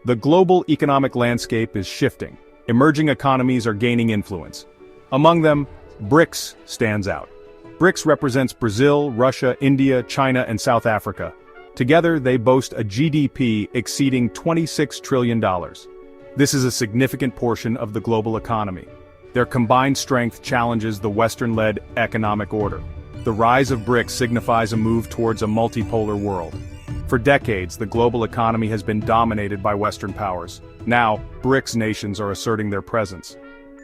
The global economic landscape is shifting. Emerging economies are gaining influence. Among them, BRICS stands out. BRICS represents Brazil, Russia, India, China, and South Africa. Together, they boast a GDP exceeding $26 trillion. This is a significant portion of the global economy. Their combined strength challenges the Western-led economic order. The rise of BRICS signifies a move towards a multipolar world. For decades, the global economy has been dominated by Western powers. Now, BRICS nations are asserting their presence.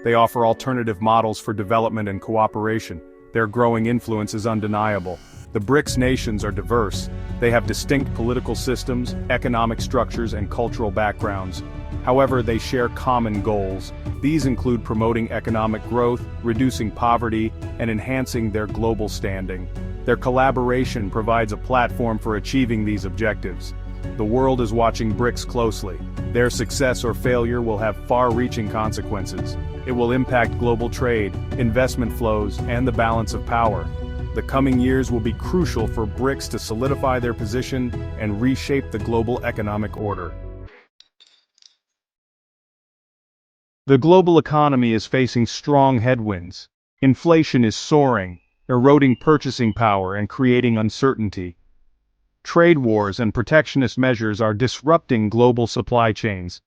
They offer alternative models for development and cooperation. Their growing influence is undeniable. The BRICS nations are diverse. They have distinct political systems, economic structures, and cultural backgrounds. However, they share common goals. These include promoting economic growth, reducing poverty, and enhancing their global standing. Their collaboration provides a platform for achieving these objectives. The world is watching BRICS closely. Their success or failure will have far-reaching consequences. It will impact global trade, investment flows, and the balance of power. The coming years will be crucial for BRICS to solidify their position and reshape the global economic order. The global economy is facing strong headwinds. Inflation is soaring, eroding purchasing power and creating uncertainty. Trade wars and protectionist measures are disrupting global supply chains.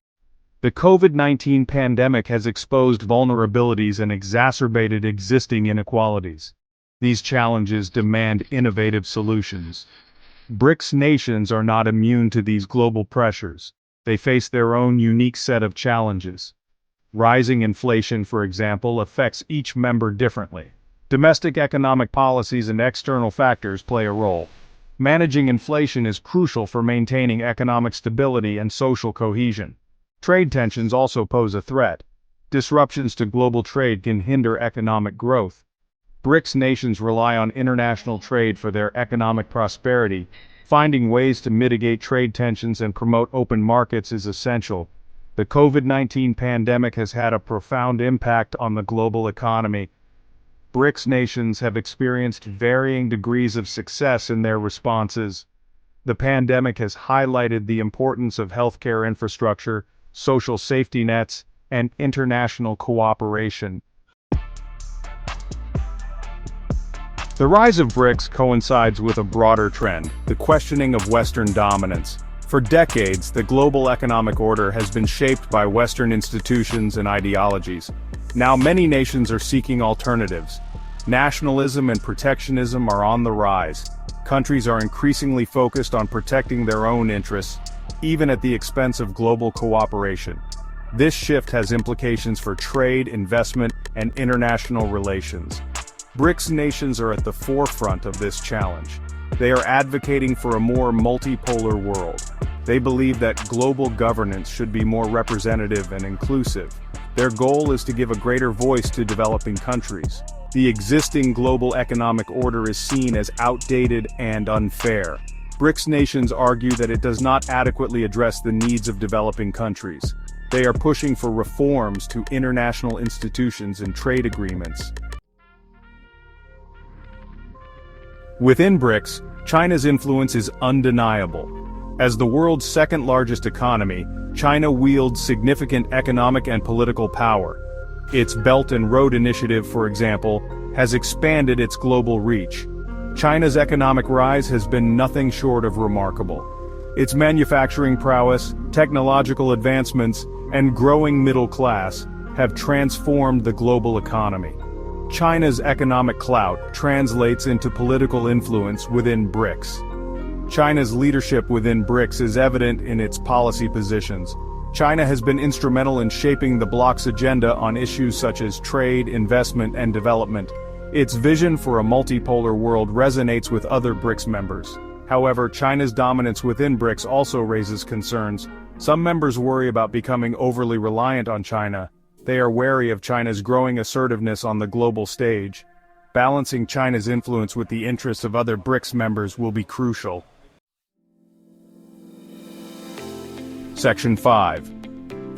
The COVID-19 pandemic has exposed vulnerabilities and exacerbated existing inequalities. These challenges demand innovative solutions. BRICS nations are not immune to these global pressures. They face their own unique set of challenges. Rising inflation, for example, affects each member differently. Domestic economic policies and external factors play a role. Managing inflation is crucial for maintaining economic stability and social cohesion. Trade tensions also pose a threat. Disruptions to global trade can hinder economic growth. BRICS nations rely on international trade for their economic prosperity. Finding ways to mitigate trade tensions and promote open markets is essential. The COVID-19 pandemic has had a profound impact on the global economy. BRICS nations have experienced varying degrees of success in their responses. The pandemic has highlighted the importance of healthcare infrastructure, social safety nets, and international cooperation. The rise of BRICS coincides with a broader trend, the questioning of Western dominance. For decades, the global economic order has been shaped by Western institutions and ideologies. Now many nations are seeking alternatives. Nationalism and protectionism are on the rise. Countries are increasingly focused on protecting their own interests, even at the expense of global cooperation. This shift has implications for trade, investment, and international relations. BRICS nations are at the forefront of this challenge. They are advocating for a more multipolar world. They believe that global governance should be more representative and inclusive. Their goal is to give a greater voice to developing countries. The existing global economic order is seen as outdated and unfair. BRICS nations argue that it does not adequately address the needs of developing countries. They are pushing for reforms to international institutions and trade agreements. Within BRICS, China's influence is undeniable. As the world's second-largest economy, China wields significant economic and political power. Its Belt and Road Initiative, for example, has expanded its global reach. China's economic rise has been nothing short of remarkable. Its manufacturing prowess, technological advancements, and growing middle class have transformed the global economy. China's economic clout translates into political influence within BRICS. China's leadership within BRICS is evident in its policy positions. China has been instrumental in shaping the bloc's agenda on issues such as trade, investment, and development. Its vision for a multipolar world resonates with other BRICS members. However, China's dominance within BRICS also raises concerns. Some members worry about becoming overly reliant on China. They are wary of China's growing assertiveness on the global stage. Balancing China's influence with the interests of other BRICS members will be crucial. Section 5.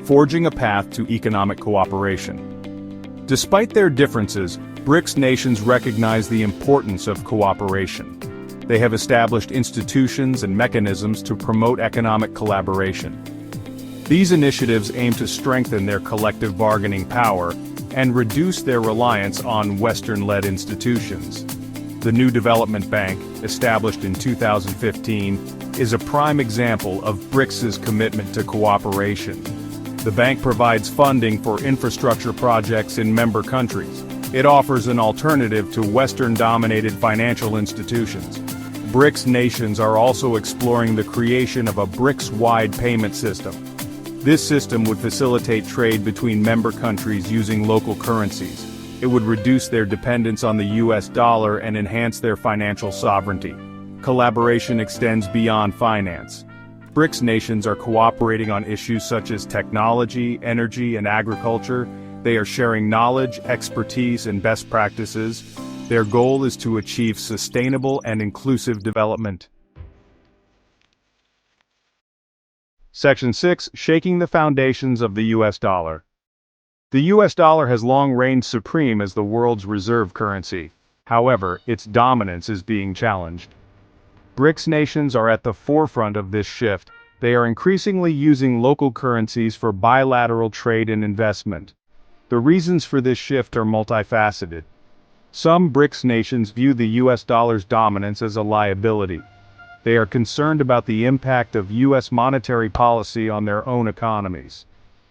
Forging a path to economic cooperation. Despite their differences, BRICS nations recognize the importance of cooperation. They have established institutions and mechanisms to promote economic collaboration. These initiatives aim to strengthen their collective bargaining power and reduce their reliance on Western-led institutions. The New Development Bank, established in 2015, is a prime example of BRICS's commitment to cooperation. The bank provides funding for infrastructure projects in member countries. It offers an alternative to Western-dominated financial institutions. BRICS nations are also exploring the creation of a BRICS-wide payment system. This system would facilitate trade between member countries using local currencies. It would reduce their dependence on the US dollar and enhance their financial sovereignty. Collaboration extends beyond finance. BRICS nations are cooperating on issues such as technology, energy, and agriculture. They are sharing knowledge, expertise, and best practices. Their goal is to achieve sustainable and inclusive development. Section 6. Shaking the foundations of the US dollar. The US dollar has long reigned supreme as the world's reserve currency. However, its dominance is being challenged. BRICS nations are at the forefront of this shift. They are increasingly using local currencies for bilateral trade and investment. The reasons for this shift are multifaceted. Some BRICS nations view the US dollar's dominance as a liability. They are concerned about the impact of US monetary policy on their own economies.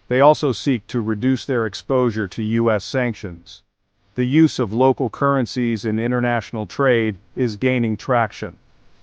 They also seek to reduce their exposure to US sanctions. The use of local currencies in international trade is gaining traction.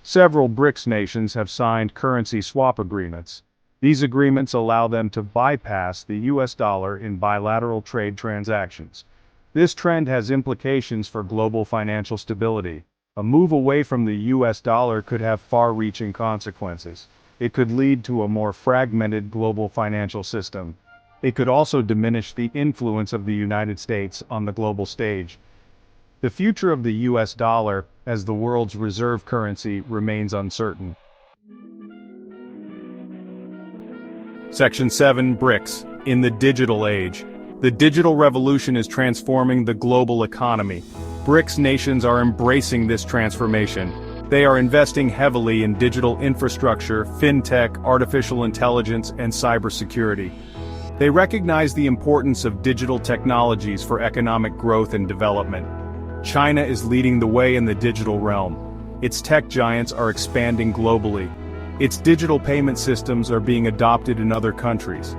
Several BRICS nations have signed currency swap agreements. These agreements allow them to bypass the US dollar in bilateral trade transactions. This trend has implications for global financial stability. A move away from the US dollar could have far-reaching consequences. It could lead to a more fragmented global financial system. It could also diminish the influence of the United States on the global stage. The future of the US dollar, as the world's reserve currency, remains uncertain. Section 7. BRICS. In the digital age. The digital revolution is transforming the global economy. BRICS nations are embracing this transformation. They are investing heavily in digital infrastructure, fintech, artificial intelligence, and cybersecurity. They recognize the importance of digital technologies for economic growth and development. China is leading the way in the digital realm. Its tech giants are expanding globally. Its digital payment systems are being adopted in other countries.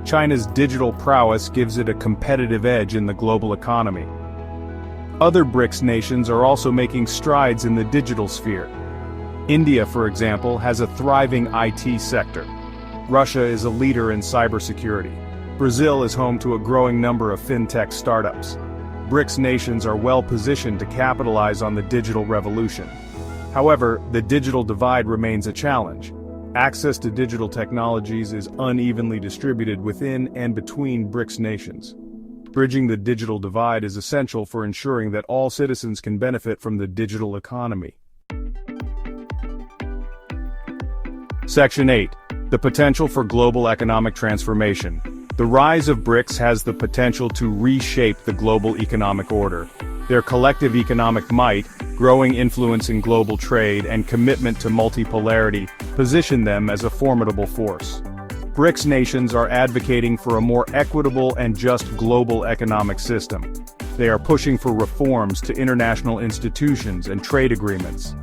China's digital prowess gives it a competitive edge in the global economy. Other BRICS nations are also making strides in the digital sphere. India, for example, has a thriving IT sector. Russia is a leader in cybersecurity. Brazil is home to a growing number of fintech startups. BRICS nations are well positioned to capitalize on the digital revolution. However, the digital divide remains a challenge. Access to digital technologies is unevenly distributed within and between BRICS nations. Bridging the digital divide is essential for ensuring that all citizens can benefit from the digital economy. Section 8. The potential for global economic transformation. The rise of BRICS has the potential to reshape the global economic order. Their collective economic might, growing influence in global trade, and commitment to multipolarity position them as a formidable force. BRICS nations are advocating for a more equitable and just global economic system. They are pushing for reforms to international institutions and trade agreements.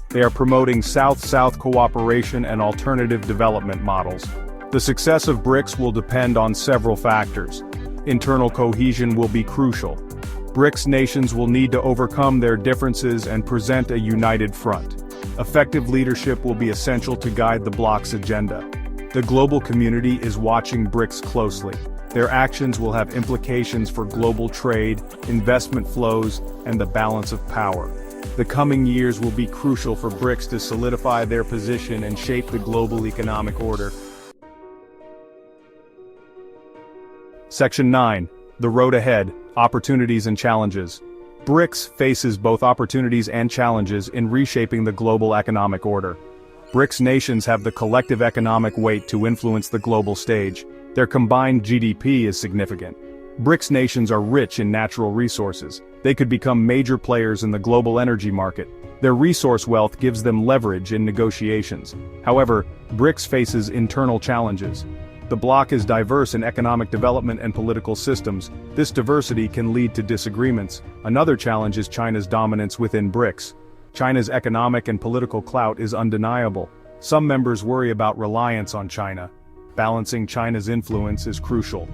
They are promoting South-South cooperation and alternative development models. The success of BRICS will depend on several factors. Internal cohesion will be crucial. BRICS nations will need to overcome their differences and present a united front. Effective leadership will be essential to guide the bloc's agenda. The global community is watching BRICS closely. Their actions will have implications for global trade, investment flows, and the balance of power. The coming years will be crucial for BRICS to solidify their position and shape the global economic order. Section 9. The road ahead, opportunities and challenges. BRICS faces both opportunities and challenges in reshaping the global economic order. BRICS nations have the collective economic weight to influence the global stage. Their combined GDP is significant. BRICS nations are rich in natural resources. They could become major players in the global energy market. Their resource wealth gives them leverage in negotiations. However, BRICS faces internal challenges. The bloc is diverse in economic development and political systems. This diversity can lead to disagreements. Another challenge is China's dominance within BRICS. China's economic and political clout is undeniable. Some members worry about reliance on China. Balancing China's influence is crucial.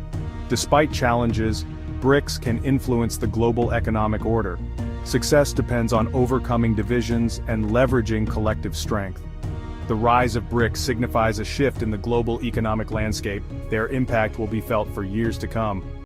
Despite challenges, BRICS can influence the global economic order. Success depends on overcoming divisions and leveraging collective strength. The rise of BRICS signifies a shift in the global economic landscape. Their impact will be felt for years to come.